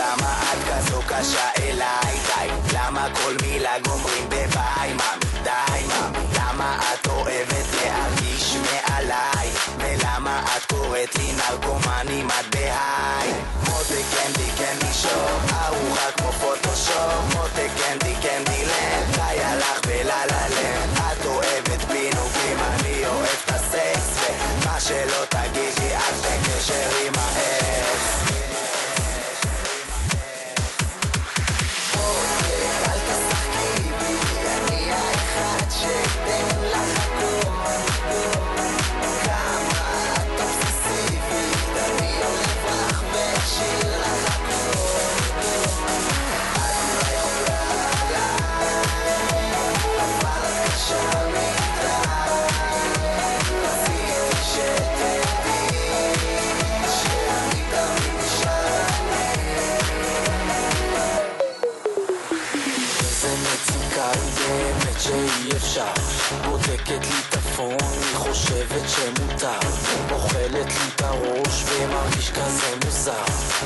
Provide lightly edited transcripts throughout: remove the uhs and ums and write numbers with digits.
למה את כזו קשה אליי? די, למה כל מילה גומרים בביי? מאמי, די מאמי, למה את אוהבת להרגיש מעליי? ולמה את קוראת לי נרקומני מת בהיי? מוטה קנדי קנדי שוב, ארוחה כמו פוטושופ. מוטה קנדי קנדי לנד, די הלך בלללנד. את אוהבת פינוקים, אני אוהב את הסקס, ומה שלא תגידי את בקשר עם האקס. אל תשחקי בי, אני האחד שתן לך הכל. כמה את אובססיבית, אני הולך לך ושיר לך הכל. את לא יכולה עליי, אבל את קשה מדי. רציתי שתדעי שאני תמיד נשאר איזה מציקה היא באמת שאי אפשר. בודקת לי את הפון, היא חושבת שמותר. אוכלת לי את הראש ומרגיש כזה מוזר,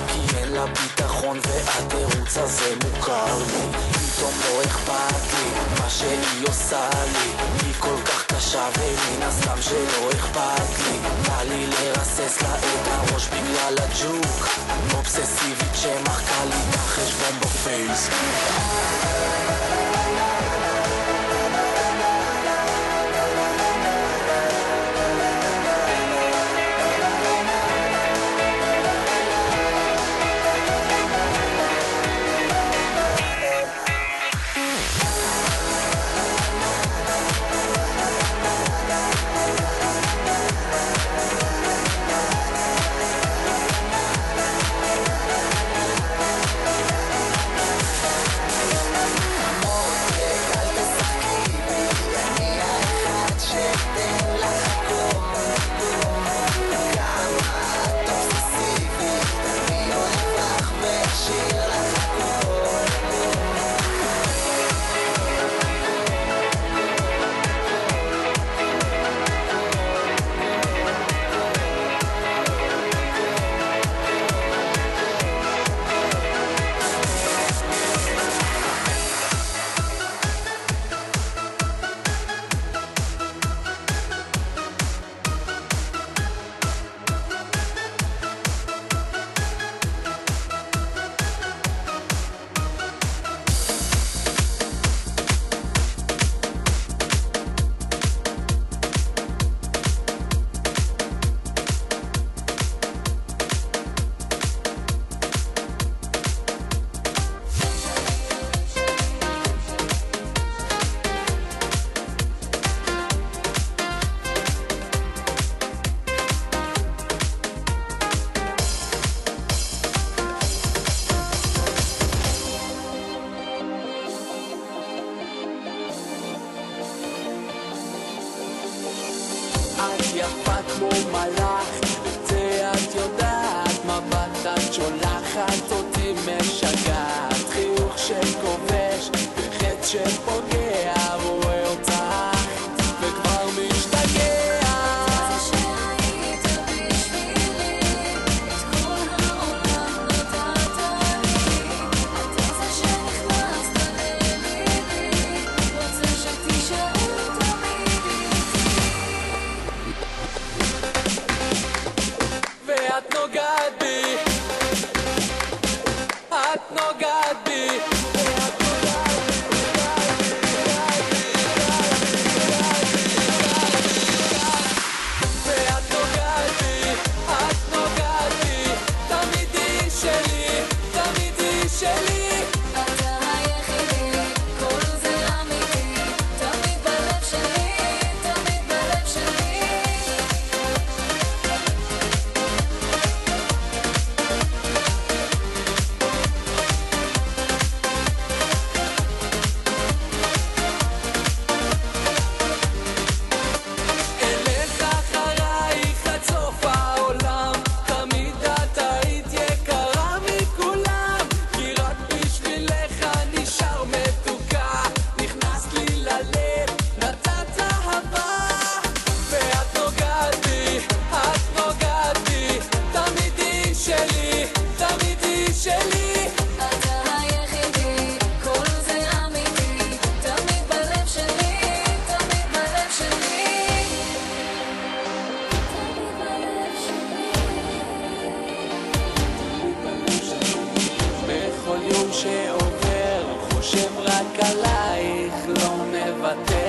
כי אין לה ביטחון והתירוץ הזה מוכר לי. פתאום לא אכפת לי מה שהיא עושה לי, היא כל כך קשה ומן הסתם שלא אכפת לי. בא לי לרסס לה את הראש בגלל הג'וק, אובססיבית שמחקה לי את החשבון בפייסבוק. יפה כמו מלאך, את זה את יודעת, מבט את שולחת אותי משגעת, חיוך שכובש וחץ שפוגע, רואה אותך וכבר משתגע. את נוגעת בי, את נוגעת בי, את נוגעת בי. לוותר